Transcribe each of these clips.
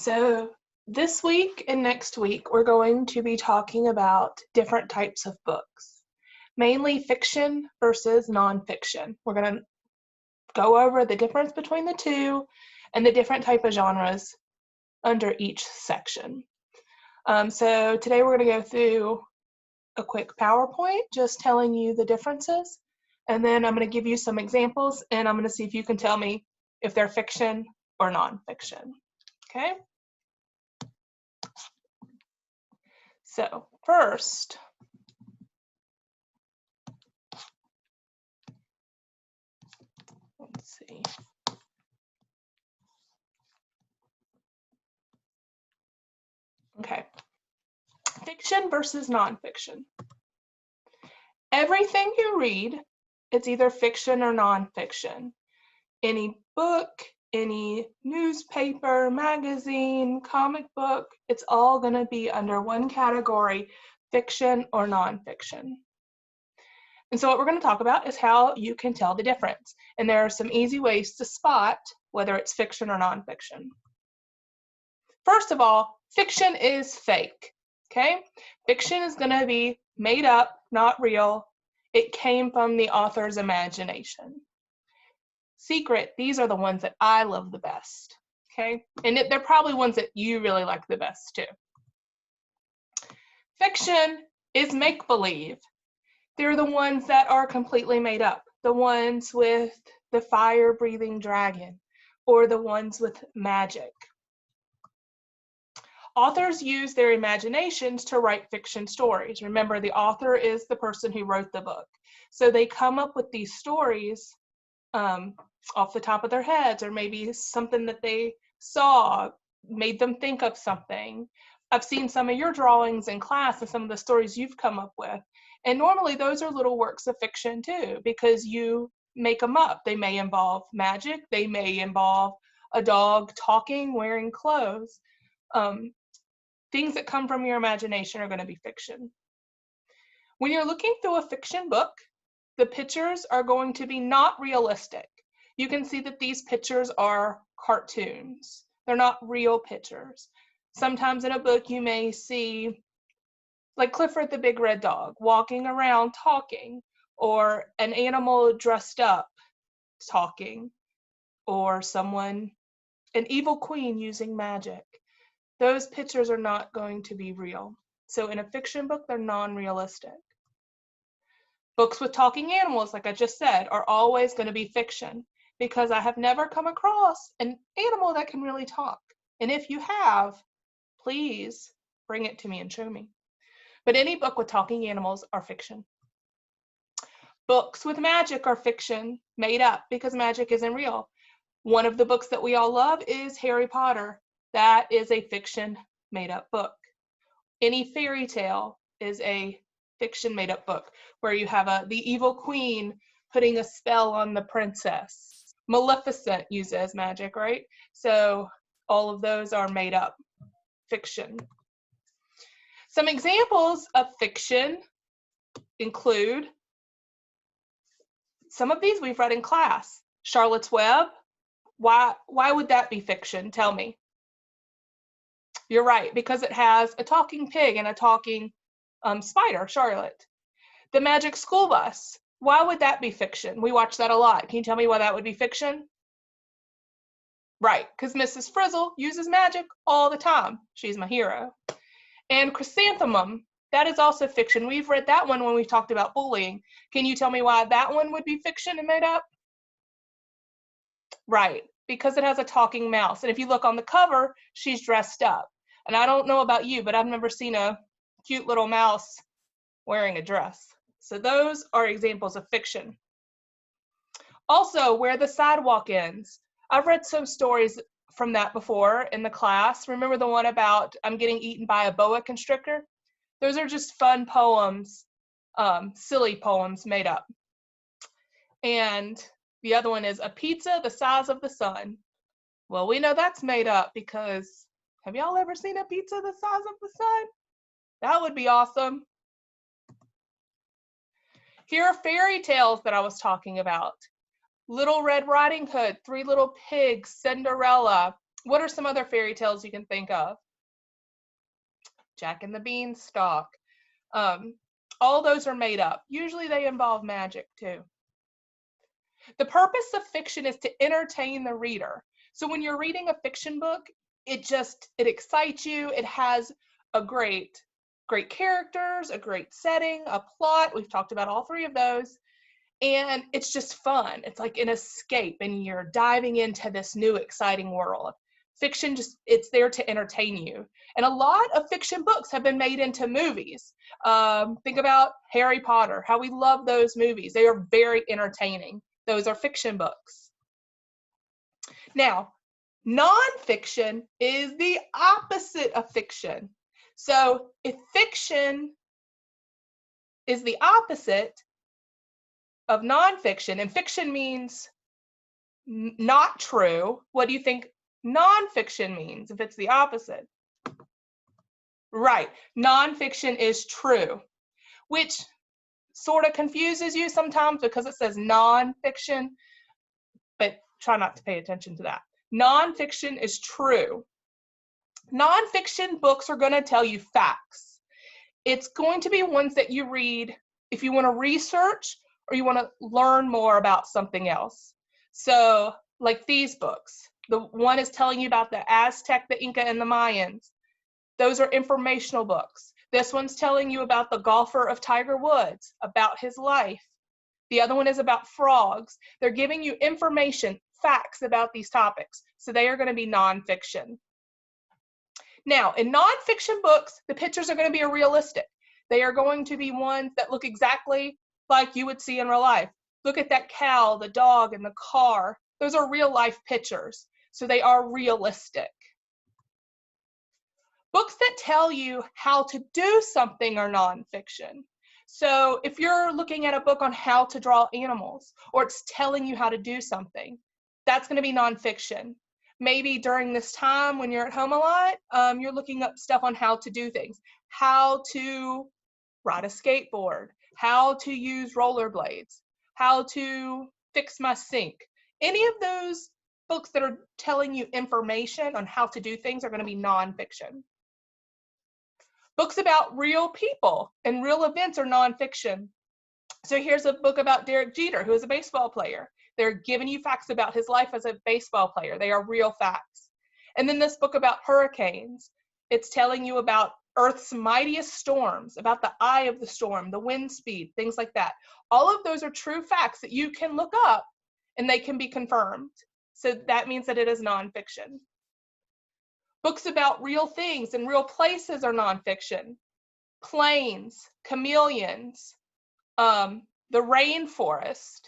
So this week and next week, we're going to be talking about different types of books, mainly fiction versus nonfiction. We're going to go over the difference between the two and the different type of genres under each section. So today we're going to go through a quick PowerPoint, just telling you the differences. And then I'm going to give you some examples, and I'm going to see if you can tell me if they're fiction or nonfiction. Okay? So first, let's see. Okay. Fiction versus nonfiction. Everything you read, it's either fiction or nonfiction. Any book, any newspaper, magazine, comic book, it's all going to be under one category, fiction or nonfiction. And so what we're going to talk about is how you can tell the difference. And there are some easy ways to spot whether it's fiction or nonfiction. First of all, fiction is fake, okay? Fiction is going to be made up, not real. It came from the author's imagination. Secret, these are the ones that I love the best, okay? And they're probably ones that you really like the best too. Fiction is make-believe. They're the ones that are completely made up, the ones with the fire-breathing dragon, or the ones with magic. Authors use their imaginations to write fiction stories. Remember, the author is the person who wrote the book. So they come up with these stories off the top of their heads, or maybe something that they saw made them think of something. I've seen some of your drawings in class and some of the stories you've come up with. And normally those are little works of fiction too, because you make them up. They may involve magic. They may involve a dog talking, wearing clothes. Things that come from your imagination are going to be fiction. When you're looking through a fiction book, the pictures are going to be not realistic. You can see that these pictures are cartoons. They're not real pictures. Sometimes in a book you may see, like Clifford the Big Red Dog, walking around talking, or an animal dressed up talking, or an evil queen using magic. Those pictures are not going to be real. So in a fiction book, they're non-realistic. Books with talking animals, like I just said, are always going to be fiction, because I have never come across an animal that can really talk. And if you have, please bring it to me and show me. But any book with talking animals are fiction. Books with magic are fiction, made up, because magic isn't real. One of the books that we all love is Harry Potter. That is a fiction made up book. Any fairy tale is a fiction made up book, where you have the evil queen putting a spell on the princess. Maleficent uses magic, right? So all of those are made up fiction. Some examples of fiction include, some of these we've read in class. Charlotte's Web. Why would that be fiction? Tell me. You're right, because it has a talking pig and a talking spider, Charlotte. The Magic School Bus. Why would that be fiction? We watch that a lot. Can you tell me why that would be fiction? Right, because Mrs. Frizzle uses magic all the time. She's my hero. And Chrysanthemum, that is also fiction. We've read that one when we talked about bullying. Can you tell me why that one would be fiction and made up? Right, because it has a talking mouse. And if you look on the cover, she's dressed up. And I don't know about you, but I've never seen a cute little mouse wearing a dress. So those are examples of fiction. Also, Where the Sidewalk Ends. I've read some stories from that before in the class. Remember the one about I'm getting eaten by a boa constrictor? Those are just fun poems, silly poems made up. And the other one is A Pizza the Size of the Sun. Well, we know that's made up, because have y'all ever seen a pizza the size of the sun? That would be awesome. Here are fairy tales that I was talking about. Little Red Riding Hood, Three Little Pigs, Cinderella, What are some other fairy tales you can think of? Jack and the Beanstalk. All those are made up. Usually they involve magic too. The purpose of fiction is to entertain the reader. So when you're reading a fiction book, it excites you. It has a great characters, a great setting, a plot. We've talked about all three of those. And it's just fun. It's like an escape, and you're diving into this new exciting world. Fiction it's there to entertain you. And a lot of fiction books have been made into movies. Think about Harry Potter, how we love those movies. They are very entertaining. Those are fiction books. Now, nonfiction is the opposite of fiction. So if fiction is the opposite of nonfiction, and fiction means not true, what do you think nonfiction means if it's the opposite? Right, nonfiction is true, which sort of confuses you sometimes because it says nonfiction, but try not to pay attention to that. Nonfiction is true. Nonfiction books are going to tell you facts. It's going to be ones that you read if you want to research or you want to learn more about something else. So, like these books, the one is telling you about the Aztec, the Inca, and the Mayans. Those are informational books. This one's telling you about the golfer of Tiger Woods, about his life. The other one is about frogs. They're giving you information, facts about these topics. So they are going to be nonfiction. Now, in nonfiction books, the pictures are going to be realistic. They are going to be ones that look exactly like you would see in real life. Look at that cow, the dog, and the car. Those are real life pictures. So they are realistic. Books that tell you how to do something are nonfiction. So if you're looking at a book on how to draw animals, or it's telling you how to do something, that's going to be nonfiction. Maybe during this time when you're at home a lot, you're looking up stuff on how to do things, how to ride a skateboard, how to use rollerblades, how to fix my sink. Any of those books that are telling you information on how to do things are going to be nonfiction. Books about real people and real events are nonfiction. So here's a book about Derek Jeter, who is a baseball player. They're giving you facts about his life as a baseball player. They are real facts. And then this book about hurricanes. It's telling you about Earth's mightiest storms, about the eye of the storm, the wind speed, things like that. All of those are true facts that you can look up and they can be confirmed. So that means that it is nonfiction. Books about real things and real places are nonfiction. Planes, chameleons, the rainforest.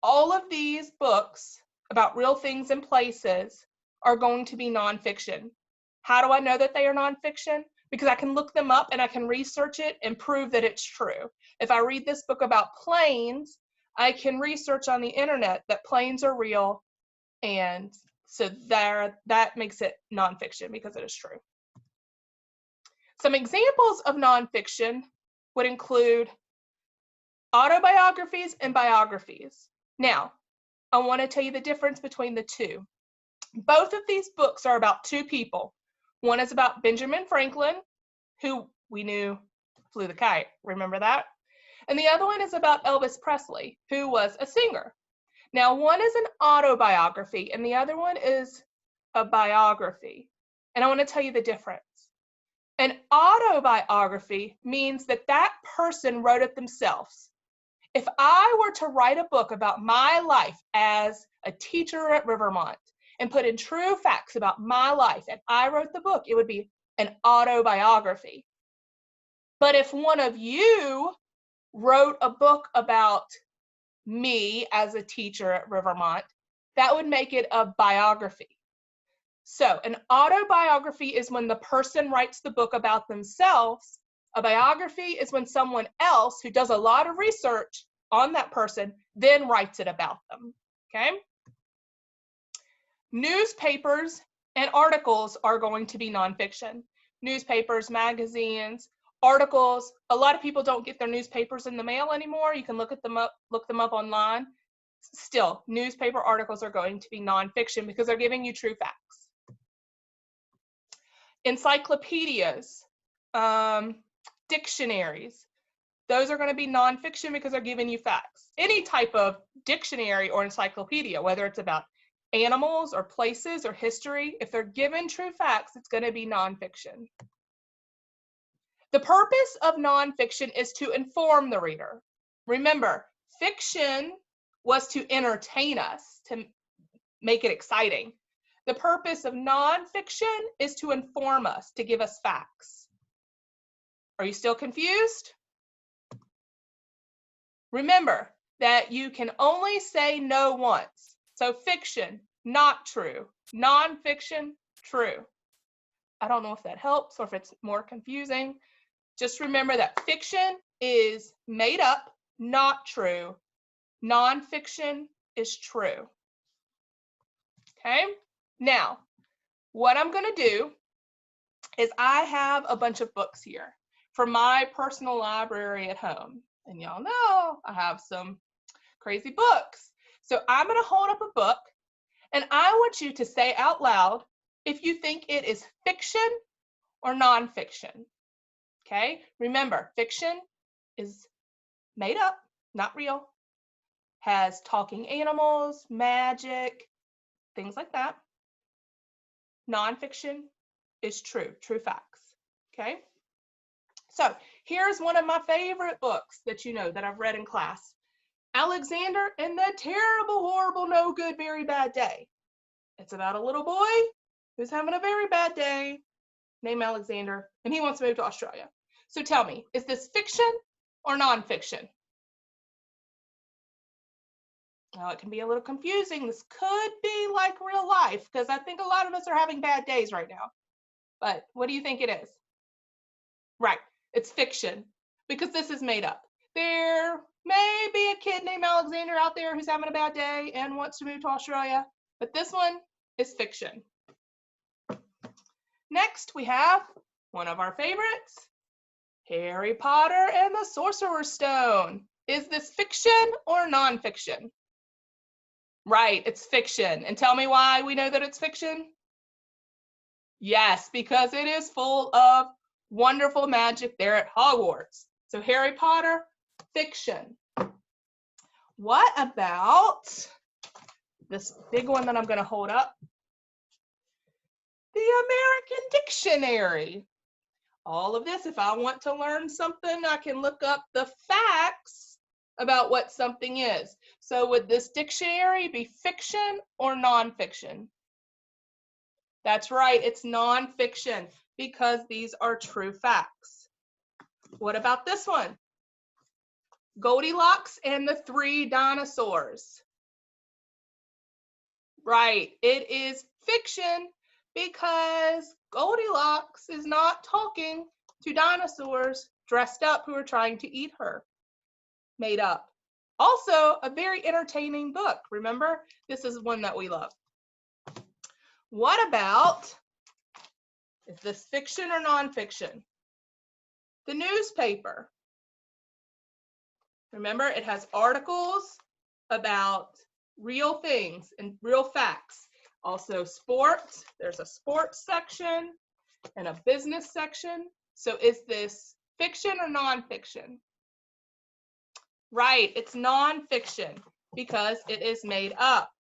All of these books about real things and places are going to be nonfiction. How do I know that they are nonfiction? Because I can look them up and I can research it and prove that it's true. If I read this book about planes, I can research on the internet that planes are real, and so that makes it nonfiction because it is true. Some examples of nonfiction would include autobiographies and biographies. Now, I want to tell you the difference between the two. Both of these books are about two people. One is about Benjamin Franklin, who we knew flew the kite. Remember that? And the other one is about Elvis Presley, who was a singer. Now, one is an autobiography and the other one is a biography. And I want to tell you the difference. An autobiography means that that person wrote it themselves. If I were to write a book about my life as a teacher at Rivermont and put in true facts about my life and I wrote the book, it would be an autobiography. But if one of you wrote a book about me as a teacher at Rivermont, that would make it a biography. So an autobiography is when the person writes the book about themselves. A biography is when someone else who does a lot of research on that person then writes it about them, okay? Newspapers and articles are going to be nonfiction. Newspapers, magazines, articles. A lot of people don't get their newspapers in the mail anymore. You can look them up online. Still, newspaper articles are going to be nonfiction because they're giving you true facts. Encyclopedias, dictionaries, those are going to be nonfiction because they're giving you facts. Any type of dictionary or encyclopedia, whether it's about animals or places or history, if they're given true facts, it's going to be nonfiction. The purpose of nonfiction is to inform the reader. Remember, fiction was to entertain us, to make it exciting. The purpose of nonfiction is to inform us, to give us facts. Are you still confused? Remember that you can only say no once. So fiction, not true. Nonfiction, true. I don't know if that helps or if it's more confusing. Just remember that fiction is made up, not true. Nonfiction is true. Okay? Now, what I'm going to do is I have a bunch of books here from my personal library at home. And y'all know I have some crazy books. So I'm going to hold up a book and I want you to say out loud if you think it is fiction or nonfiction. Okay? Remember, fiction is made up, not real. Has talking animals, magic, things like that. Nonfiction is true facts. Okay? So here's one of my favorite books that you know that I've read in class. Alexander and the Terrible, Horrible, No Good, Very Bad Day. It's about a little boy who's having a very bad day named Alexander, and he wants to move to Australia. So tell me, is this fiction or nonfiction? Now, it can be a little confusing. This could be like real life because I think a lot of us are having bad days right now. But what do you think it is? Right, it's fiction because this is made up. There may be a kid named Alexander out there who's having a bad day and wants to move to Australia, but this one is fiction. Next, we have one of our favorites, Harry Potter and the Sorcerer's Stone. Is this fiction or nonfiction? Right, it's fiction. And tell me why we know that it's fiction? Yes, because it is full of wonderful magic there at Hogwarts. So Harry Potter, fiction. What about this big one that I'm going to hold up? The American Dictionary. All of this, if I want to learn something, I can look up the facts about what something is. So would this dictionary be fiction or nonfiction? That's right, it's nonfiction because these are true facts. What about this one? Goldilocks and the Three Dinosaurs. Right, it is fiction because Goldilocks is not talking to dinosaurs dressed up who are trying to eat her. Made up. Also, a very entertaining book. Remember, this is one that we love. What about, is this fiction or nonfiction? The newspaper. Remember, it has articles about real things and real facts. Also sports, there's a sports section and a business section. So is this fiction or nonfiction? Right, it's nonfiction because it is made up.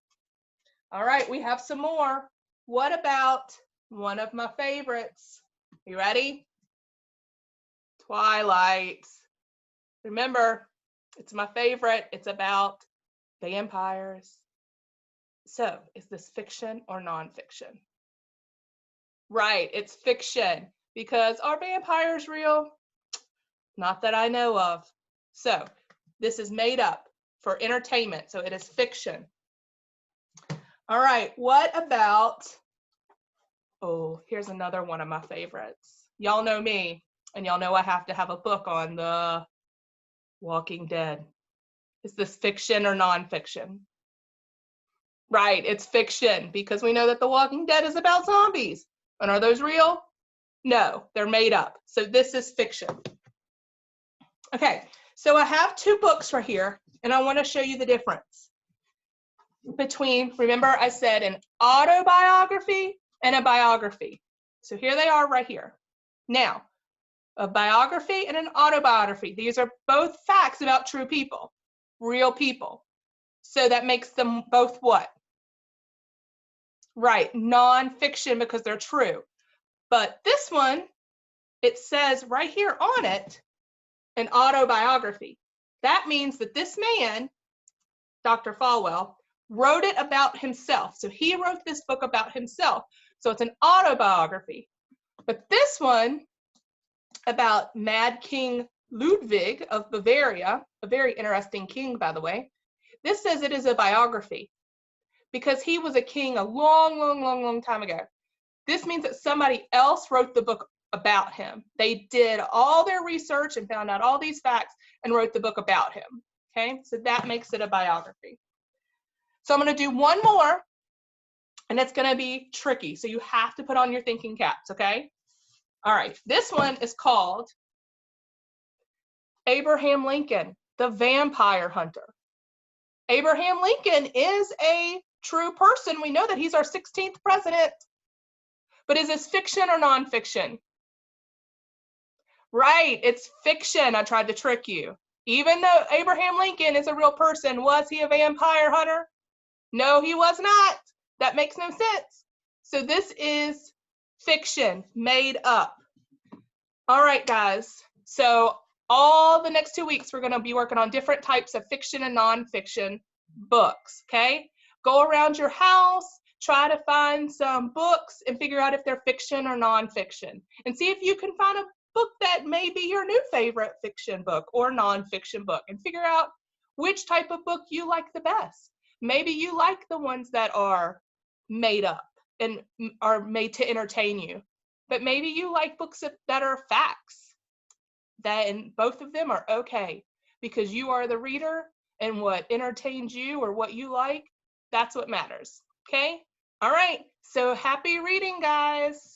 All right, we have some more. What about one of my favorites? You ready? Twilight. Remember, it's my favorite. It's about vampires. So, is this fiction or nonfiction? Right, it's fiction because are vampires real? Not that I know of. So, this is made up for entertainment, so it is fiction. All right, what about, oh, here's another one of my favorites. Y'all know me, and y'all know I have to have a book on The Walking Dead. Is this fiction or nonfiction? Right, it's fiction because we know that The Walking Dead is about zombies. And are those real? No, they're made up. So this is fiction. Okay, so I have two books right here, and I want to show you the difference between, remember I said an autobiography and a biography. So here they are right here. Now, a biography and an autobiography. These are both facts about true people, real people. So that makes them both what? Right, nonfiction because they're true. But this one, it says right here on it, an autobiography. That means that this man, Dr. Falwell, wrote it about himself. So he wrote this book about himself. So it's an autobiography. But this one about Mad King Ludwig of Bavaria, a very interesting king, by the way, this says it is a biography because he was a king a long time ago. This means that somebody else wrote the book about him. They did all their research and found out all these facts and wrote the book about him. Okay, so that makes it a biography. So I'm going to do one more, and it's going to be tricky. So you have to put on your thinking caps, okay? All right, this one is called Abraham Lincoln, the Vampire Hunter. Abraham Lincoln is a true person. We know that he's our 16th president. But is this fiction or nonfiction? Right, it's fiction. I tried to trick you. Even though Abraham Lincoln is a real person, was he a vampire hunter? No, he was not. That makes no sense. So this is fiction, made up. All right, guys. So all the next 2 weeks, we're going to be working on different types of fiction and nonfiction books, okay? Go around your house, try to find some books and figure out if they're fiction or nonfiction. And see if you can find a book that may be your new favorite fiction book or nonfiction book, and figure out which type of book you like the best. Maybe you like the ones that are made up and are made to entertain you. But maybe you like books that are facts. And both of them are okay because you are the reader, and what entertains you or what you like, that's what matters. Okay? All right. So happy reading, guys.